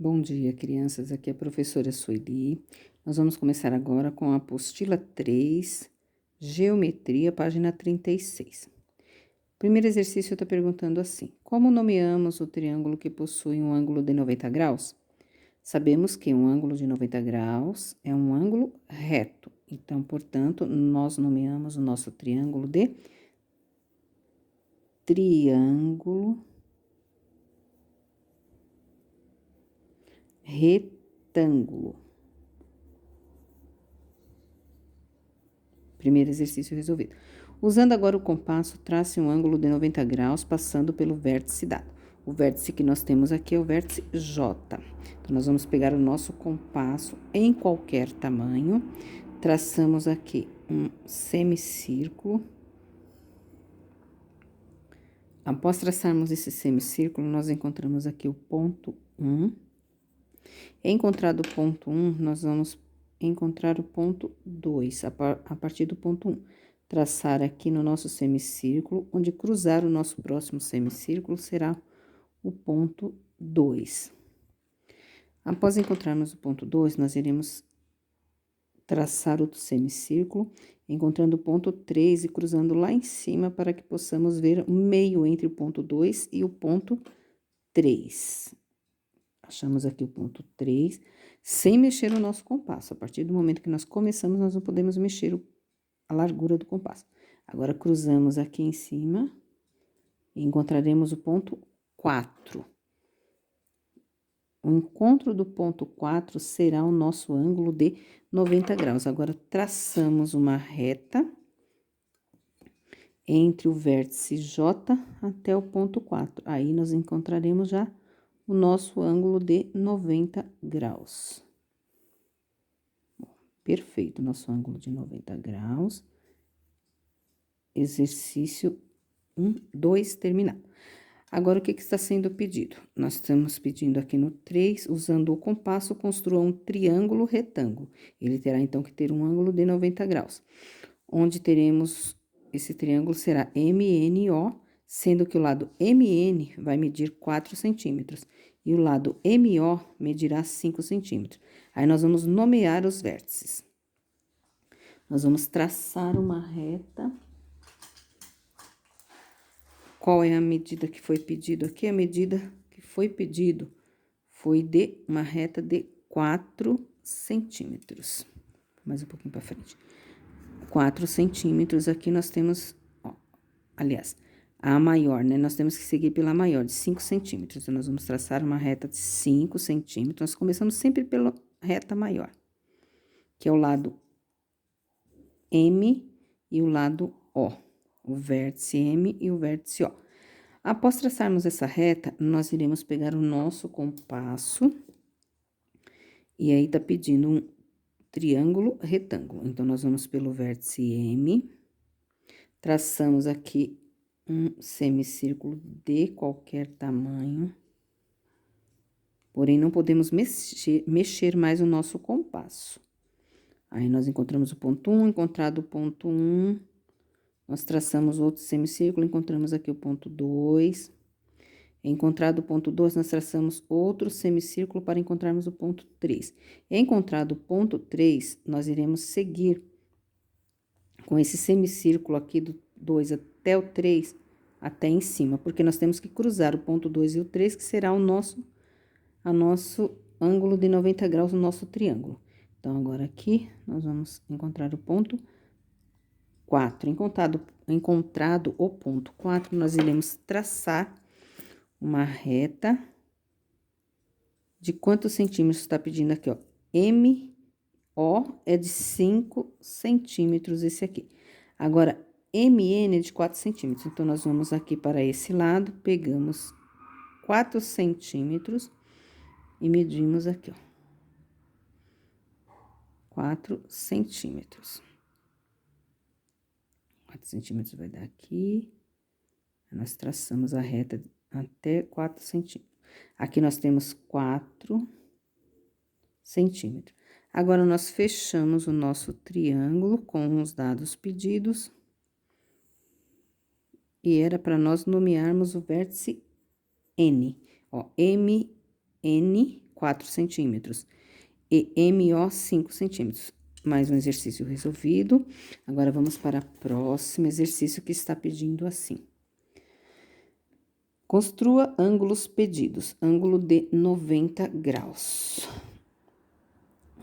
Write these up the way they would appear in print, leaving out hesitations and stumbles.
Bom dia, crianças. Aqui é a professora Sueli. Nós vamos começar agora com a apostila 3, Geometria, página 36. O primeiro exercício está perguntando assim: como nomeamos o triângulo que possui um ângulo de 90 graus? Sabemos que um ângulo de 90 graus é um ângulo reto. Então, portanto, nós nomeamos o nosso triângulo de triângulo retângulo. Primeiro exercício resolvido. Usando agora o compasso, trace um ângulo de 90 graus passando pelo vértice dado. O vértice que nós temos aqui é o vértice J. Então, nós vamos pegar o nosso compasso em qualquer tamanho, traçamos aqui um semicírculo. Após traçarmos esse semicírculo, nós encontramos aqui o ponto 1. Encontrado o ponto 1, nós vamos encontrar o ponto 2, a partir do ponto 1. Traçar aqui no nosso semicírculo, onde cruzar o nosso próximo semicírculo será o ponto 2. Após encontrarmos o ponto 2, nós iremos traçar outro semicírculo, encontrando o ponto 3 e cruzando lá em cima para que possamos ver o meio entre o ponto 2 e o ponto 3. Achamos aqui o ponto 3, sem mexer o nosso compasso. A partir do momento que nós começamos, nós não podemos mexer a largura do compasso. Agora, cruzamos aqui em cima e encontraremos o ponto 4. O encontro do ponto 4 será o nosso ângulo de 90 graus. Agora, traçamos uma reta entre o vértice J até o ponto 4. Aí, nós encontraremos já o nosso ângulo de 90 graus. Perfeito, nosso ângulo de 90 graus. Exercício 1, 2, terminado. Agora, o que está sendo pedido? Nós estamos pedindo aqui no 3, usando o compasso, construa um triângulo retângulo. Ele terá, então, que ter um ângulo de 90 graus. Onde teremos, esse triângulo será MNO, sendo que o lado MN vai medir 4 centímetros e o lado MO medirá 5 centímetros. Aí, nós vamos nomear os vértices. Nós vamos traçar uma reta. Qual é a medida que foi pedido aqui? A medida que foi pedido foi de uma reta de 4 centímetros. Mais um pouquinho para frente. 4 centímetros, aqui nós temos, ó, aliás, a maior, né? Nós temos que seguir pela maior, de 5 centímetros. Então, nós vamos traçar uma reta de 5 centímetros. Nós começamos sempre pela reta maior, que é o lado M e o lado O. O vértice M e o vértice O. Após traçarmos essa reta, nós iremos pegar o nosso compasso, e aí tá pedindo um triângulo retângulo. Então, nós vamos pelo vértice M, traçamos aqui um semicírculo de qualquer tamanho, porém, não podemos mexer mais o nosso compasso. Aí, nós encontramos o ponto 1, encontrado o ponto 1, nós traçamos outro semicírculo, encontramos aqui o ponto 2. Encontrado o ponto 2, nós traçamos outro semicírculo para encontrarmos o ponto 3. Encontrado o ponto 3, nós iremos seguir com esse semicírculo aqui do 2 até o 3, até em cima, porque nós temos que cruzar o ponto 2 e o 3, que será o nosso ângulo de 90 graus no nosso triângulo. Então, agora aqui, nós vamos encontrar o ponto 4. Encontrado o ponto 4, nós iremos traçar uma reta de quantos centímetros está pedindo aqui, ó? MO é de 5 centímetros esse aqui. Agora, MN é de 4 centímetros. Então, nós vamos aqui para esse lado, pegamos 4 centímetros e medimos aqui, ó. 4 centímetros. 4 centímetros vai dar aqui. Nós traçamos a reta até 4 centímetros. Aqui nós temos 4 centímetros. Agora, nós fechamos o nosso triângulo com os dados pedidos. E era para nós nomearmos o vértice N. Ó, MN, 4 centímetros. E MO 5 centímetros. Mais um exercício resolvido. Agora, vamos para o próximo exercício que está pedindo assim. Construa ângulos pedidos. Ângulo de 90 graus.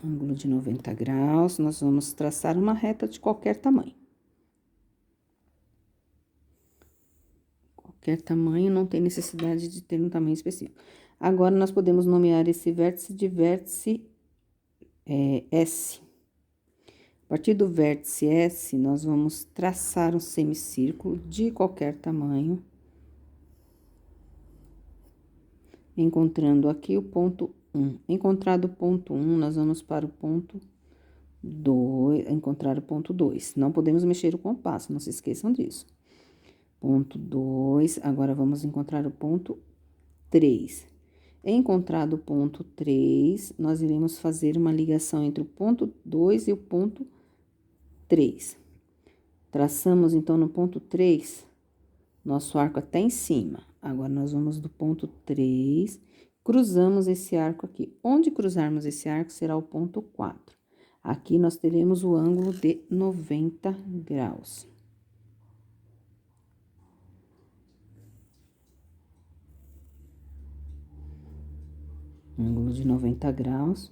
Ângulo de 90 graus, nós vamos traçar uma reta de qualquer tamanho. Qualquer tamanho, não tem necessidade de ter um tamanho específico. Agora, nós podemos nomear esse vértice de vértice S. A partir do vértice S, nós vamos traçar um semicírculo de qualquer tamanho. Encontrando aqui o ponto 1. Encontrado o ponto 1, nós vamos para o ponto 2, encontrar o ponto 2. Não podemos mexer o compasso, não se esqueçam disso. Ponto 2, agora vamos encontrar o ponto 3. Encontrado o ponto 3, nós iremos fazer uma ligação entre o ponto 2 e o ponto 3. Traçamos, então, no ponto 3, nosso arco até em cima. Agora, nós vamos do ponto 3, cruzamos esse arco aqui. Onde cruzarmos esse arco será o ponto 4. Aqui, nós teremos o ângulo de 90 graus. Ângulo de 90 graus.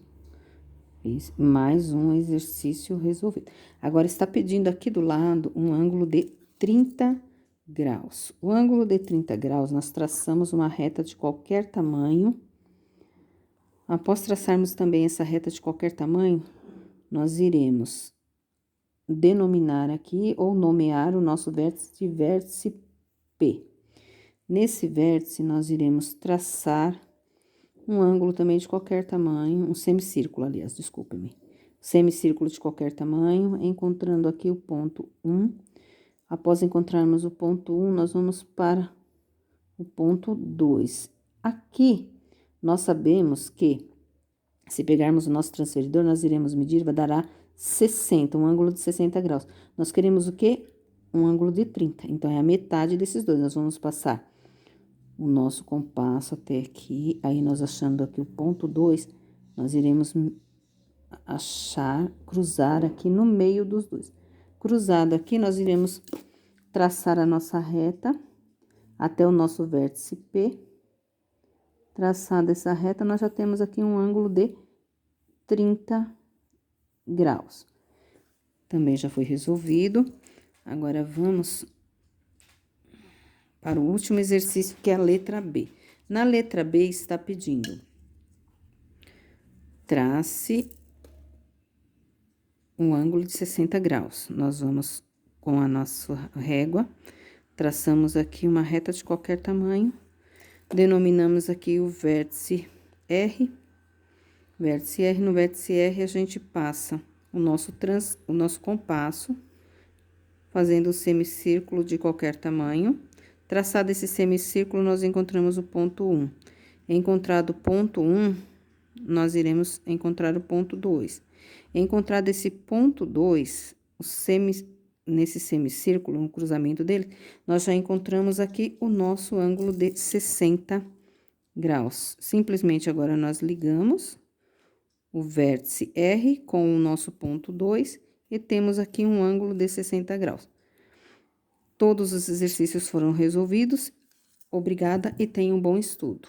Mais um exercício resolvido. Agora, está pedindo aqui do lado um ângulo de 30 graus. O ângulo de 30 graus, nós traçamos uma reta de qualquer tamanho. Após traçarmos também essa reta de qualquer tamanho, nós iremos denominar aqui ou nomear o nosso vértice de vértice P. Nesse vértice, nós iremos traçar um ângulo também de qualquer tamanho, um semicírculo, aliás, desculpe-me. Semicírculo de qualquer tamanho, encontrando aqui o ponto 1. Após encontrarmos o ponto 1, nós vamos para o ponto 2. Aqui, nós sabemos que, se pegarmos o nosso transferidor, nós iremos medir, dará 60, um ângulo de 60 graus. Nós queremos o quê? Um ângulo de 30, então, é a metade desses dois. Nós vamos passar o nosso compasso até aqui, aí nós achando aqui o ponto 2, nós iremos cruzar aqui no meio dos dois. Cruzado aqui, nós iremos traçar a nossa reta até o nosso vértice P. Traçada essa reta, nós já temos aqui um ângulo de 30 graus. Também já foi resolvido. Agora, vamos para o último exercício, que é a letra B. Na letra B, está pedindo: trace um ângulo de 60 graus. Nós vamos, com a nossa régua, traçamos aqui uma reta de qualquer tamanho, denominamos aqui o vértice R. Vértice R, no vértice R, a gente passa o nosso compasso, fazendo o semicírculo de qualquer tamanho. Traçado esse semicírculo, nós encontramos o ponto 1. Encontrado o ponto 1, nós iremos encontrar o ponto 2. Encontrado esse ponto 2, nesse semicírculo, no cruzamento dele, nós já encontramos aqui o nosso ângulo de 60 graus. Simplesmente, agora, nós ligamos o vértice R com o nosso ponto 2 e temos aqui um ângulo de 60 graus. Todos os exercícios foram resolvidos. Obrigada e tenham um bom estudo.